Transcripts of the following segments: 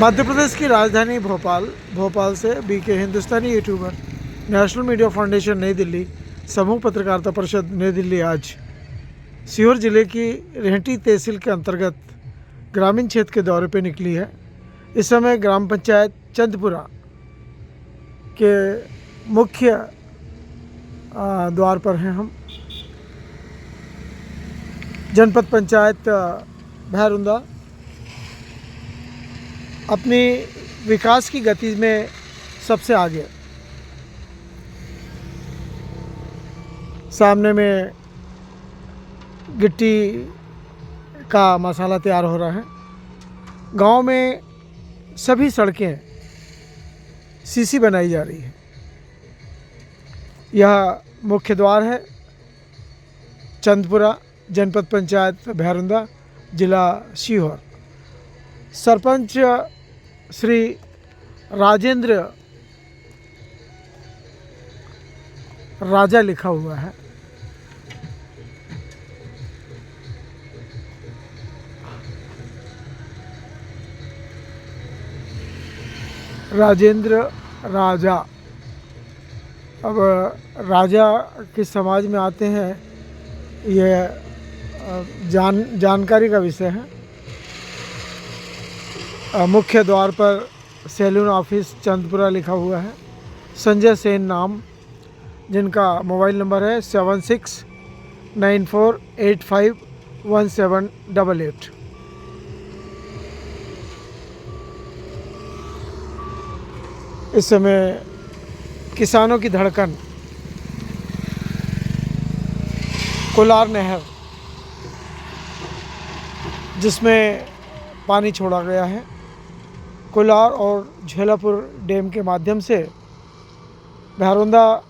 मध्य प्रदेश की राजधानी भोपाल से बीके हिंदुस्तानी यूट्यूबर नेशनल मीडिया फाउंडेशन नई दिल्ली समूह पत्रकारिता परिषद नई दिल्ली आज सीहोर जिले की रेहटी तहसील के अंतर्गत ग्रामीण क्षेत्र के दौरे पर निकली है। इस समय ग्राम पंचायत चंदपुरा के मुख्य द्वार पर हैं हम। जनपद पंचायत भैरुंदा अपनी विकास की गति में सबसे आगे। सामने में गिट्टी का मसाला तैयार हो रहा है। गांव में सभी सड़कें सीसी बनाई जा रही है। यह मुख्य द्वार है चंदपुरा, जनपद पंचायत भैरुंदा, जिला सीहोर। सरपंच श्री राजेंद्र राजा लिखा हुआ है। राजेंद्र राजा। अब राजा किस समाज में आते हैं यह जानकारी का विषय है। मुख्य द्वार पर सैलून ऑफिस चंदपुरा लिखा हुआ है। संजय सेन नाम, जिनका मोबाइल नंबर है 7694851788। इस समय किसानों की धड़कन कोलार नहर, जिसमें पानी छोड़ा गया है, कोलार और झेलापुर डैम के माध्यम से भैरुंदा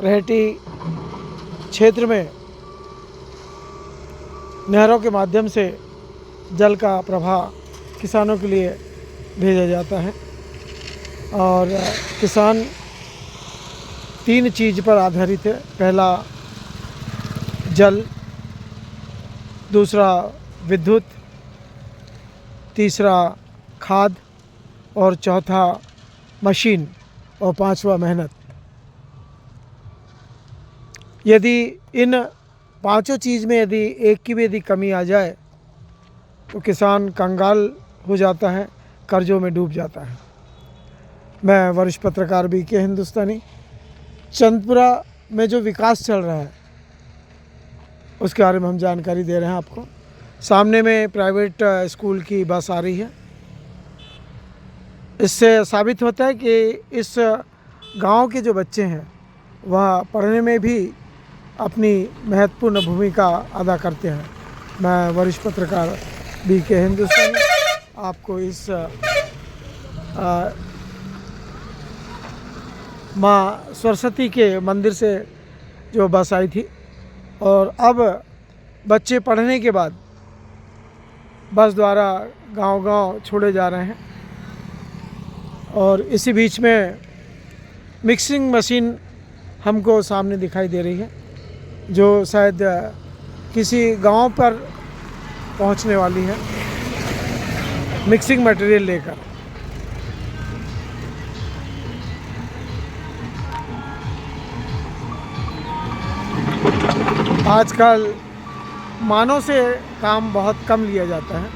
रेहटी क्षेत्र में नहरों के माध्यम से जल का प्रवाह किसानों के लिए भेजा जाता है। और किसान 3 चीज़ पर आधारित है। पहला जल, दूसरा विद्युत, तीसरा खाद और चौथा मशीन और 5वां मेहनत। यदि इन 5 चीज़ में यदि एक की भी यदि कमी आ जाए तो किसान कंगाल हो जाता है, कर्जों में डूब जाता है। मैं वरिष्ठ पत्रकार बीके हिंदुस्तानी। चंदपुरा में जो विकास चल रहा है उसके बारे में हम जानकारी दे रहे हैं आपको। सामने में प्राइवेट स्कूल की बस आ रही है। इससे साबित होता है कि इस गांव के जो बच्चे हैं वह पढ़ने में भी अपनी महत्वपूर्ण भूमिका अदा करते हैं। मैं वरिष्ठ पत्रकार बीके हिंदुस्तानी आपको इस माँ सरस्वती के मंदिर से जो बस आई थी, और अब बच्चे पढ़ने के बाद बस द्वारा गांव-गांव छोड़े जा रहे हैं। और इसी बीच में मिक्सिंग मशीन हमको सामने दिखाई दे रही है, जो शायद किसी गांव पर पहुंचने वाली है मिक्सिंग मटेरियल लेकर। आजकल मानव से काम बहुत कम लिया जाता है।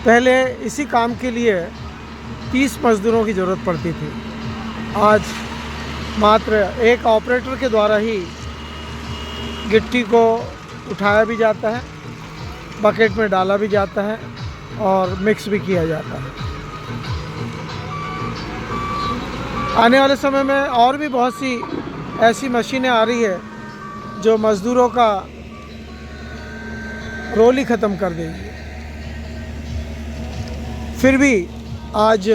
पहले इसी काम के लिए 30 मज़दूरों की ज़रूरत पड़ती थी। आज मात्र एक ऑपरेटर के द्वारा ही गिट्टी को उठाया भी जाता है, बकेट में डाला भी जाता है और मिक्स भी किया जाता है। आने वाले समय में और भी बहुत सी ऐसी मशीनें आ रही है जो मज़दूरों का रोल ही ख़त्म कर देगी। फिर भी आज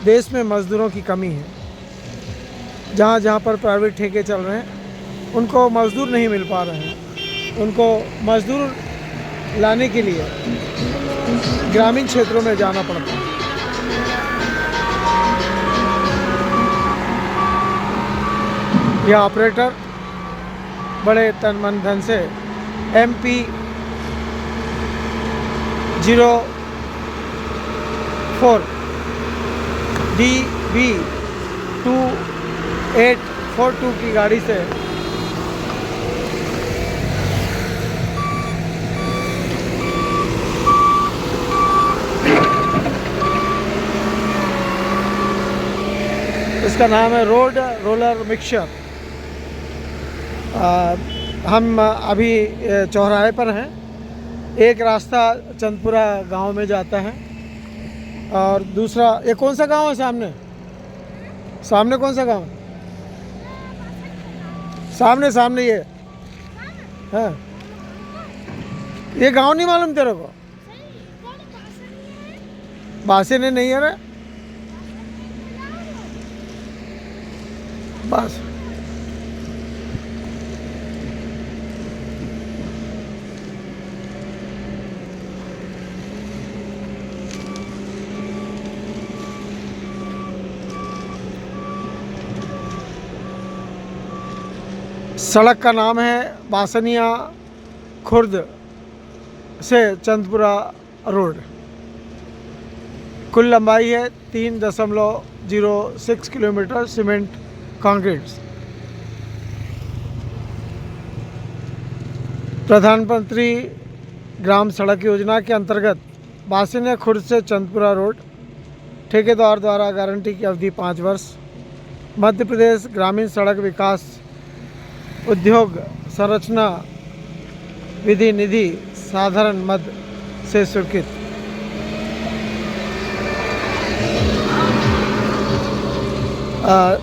देश में मज़दूरों की कमी है। जहाँ जहाँ पर प्राइवेट ठेके चल रहे हैं उनको मज़दूर नहीं मिल पा रहे हैं। उनको मज़दूर लाने के लिए ग्रामीण क्षेत्रों में जाना पड़ता है। यह ऑपरेटर बड़े तन मन धन से MP 4 DB2842 की गाड़ी से इसका नाम है रोड रोलर मिक्सचर। हम अभी चौराहे पर हैं। एक रास्ता चंदपुरा गांव में जाता है और दूसरा, ये कौन सा गांव है सामने? सामने कौन सा गांव? सामने सामने ये है। ये गांव नहीं मालूम तेरे को? बासेने नहीं है ना? बस सड़क का नाम है बासनिया खुर्द से चंदपुरा रोड। कुल लंबाई है 3.06 किलोमीटर सीमेंट कंक्रीट। प्रधानमंत्री ग्राम सड़क योजना के अंतर्गत बासनिया खुर्द से चंदपुरा रोड ठेकेदार द्वारा गारंटी की अवधि 5 वर्ष। मध्य प्रदेश ग्रामीण सड़क विकास उद्योग संरचना विधि निधि साधारण मद से स्वीकृत।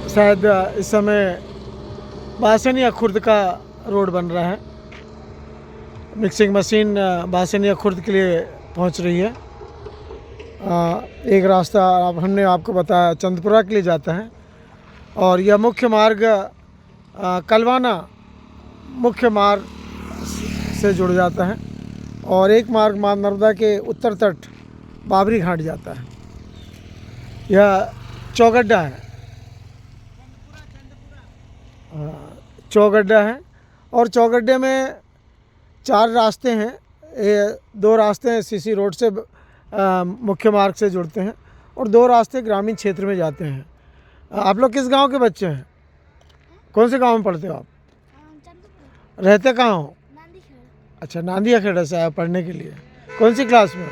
शायद इस समय बासनिया खुर्द का रोड बन रहा है। मिक्सिंग मशीन बासनिया खुर्द के लिए पहुंच रही है। एक रास्ता हमने आपको बताया चंदपुरा के लिए जाता है और यह मुख्य मार्ग कलवाना मुख्य मार्ग से जुड़ जाता है और एक मार्ग मां नर्मदा के उत्तर तट बाबरी घाट जाता है। यह चौगड्डा है, चौगड्डा है और चौगड्डे में 4 रास्ते हैं। ये 2 रास्ते हैं सीसी रोड से मुख्य मार्ग से जुड़ते हैं और 2 रास्ते ग्रामीण क्षेत्र में जाते हैं। आप लोग किस गांव के बच्चे हैं? कौन से गांव में पढ़ते हो आप? रहते कहाँ हो? अच्छा, नांदिया खेड़ा से आए पढ़ने के लिए। कौन सी क्लास में हो?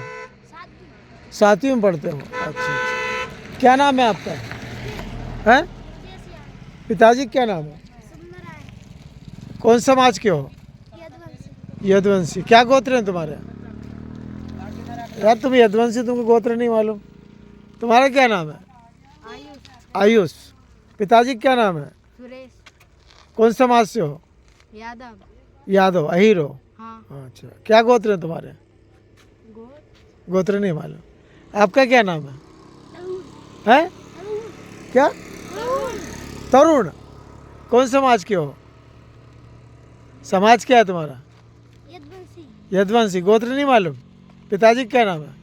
7वीं में पढ़ते हो। अच्छा, क्या नाम है आपका? हैं? पिताजी क्या नाम है? कौन समाज के हो? यदुवंशी। क्या गोत्र है तुम्हारे? यार तुम यदुवंशी, तुमको गोत्र नहीं मालूम। तुम्हारा क्या नाम है? आयुष। पिताजी क्या नाम है? सुरेश। कौन समाज से हो? यादव। यादव, अहीर हो? हाँ। अच्छा, क्या गोत्र है तुम्हारे? गोत्र नहीं मालूम। आपका क्या नाम है? हैं? क्या? तरुण। कौन समाज के हो? समाज क्या है तुम्हारा? यदुवंशी। गोत्र नहीं मालूम। पिताजी क्या नाम है?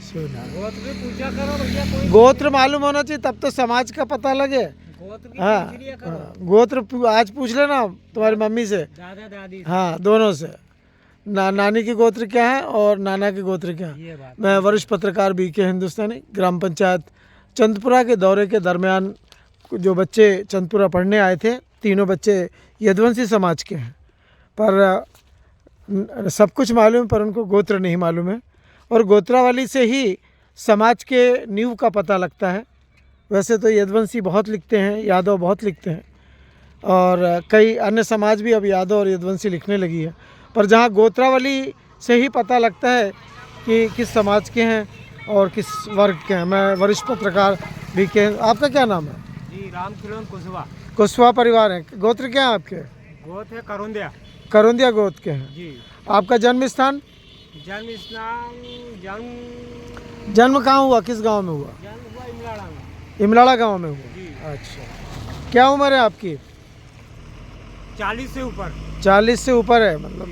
सोना। गोत्र पूछा करो भैया, कोई गोत्र मालूम होना चाहिए तब तो समाज का पता लगे। गोत्र की हाँ, पूछ लिया करो। गोत्र आज पूछ लेना तुम्हारी मम्मी से। दादा दादी हाँ, दोनों से। नानी की गोत्र क्या है और नाना की गोत्र क्या है। ये बात। मैं वरिष्ठ पत्रकार बीके हिंदुस्तानी ग्राम पंचायत चंदपुरा के दौरे के दरमियान जो बच्चे चंदपुरा पढ़ने आए थे, तीनों बच्चे यदुवंशी समाज के हैं, पर सब कुछ मालूम पर उनको गोत्र नहीं मालूम है। और गोत्रावली से ही समाज के नींव का पता लगता है। वैसे तो यदुवंशी बहुत लिखते हैं, यादव बहुत लिखते हैं और कई अन्य समाज भी अब यादव और यदुवंशी लिखने लगी है, पर जहाँ गोत्रावली से ही पता लगता है कि किस समाज के हैं और किस वर्ग के हैं। मैं वरिष्ठ पत्रकार भी के। आपका क्या नाम है? जी, राम खिलौन कुशवा। कुशवा परिवार है। गोत्र क्या है आपके? गोत्र है करुंदिया। करुंदिया गोत्र के हैं। जी। आपका जन्म स्थान? जन्म स्नान जन्म कहाँ हुआ, किस गांव में हुआ? जन्म हुआ इमलाड़ा में। इमलाड़ा गांव में हुआ। जी। अच्छा, क्या उम्र है आपकी? 40 से ऊपर। 40 से ऊपर है मतलब।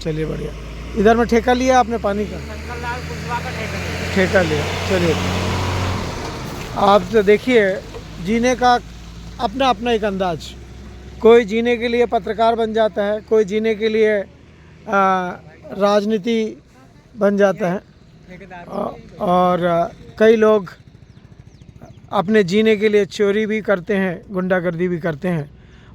चलिए बढ़िया। इधर में ठेका लिया आपने पानी का? शंकर लाल कुशवा का ठेका है। ठेका लिया। चलिए, आप तो देखिए जीने का अपना अपना एक अंदाज। कोई जीने के लिए पत्रकार बन जाता है, कोई जीने के लिए राजनीति बन जाता है। और कई लोग अपने जीने के लिए चोरी भी करते हैं, गुंडागर्दी भी करते हैं।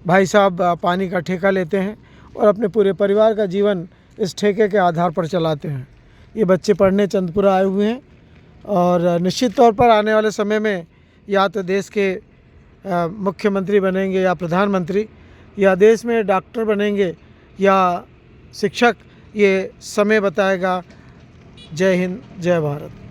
भाई साहब पानी का ठेका लेते हैं और अपने पूरे परिवार का जीवन इस ठेके के आधार पर चलाते हैं। ये बच्चे पढ़ने चंदपुरा आए हुए हैं और निश्चित तौर पर आने वाले समय में या तो देश के मुख्यमंत्री बनेंगे या प्रधानमंत्री, या देश में डॉक्टर बनेंगे या शिक्षक, ये समय बताएगा। जय हिंद, जय भारत।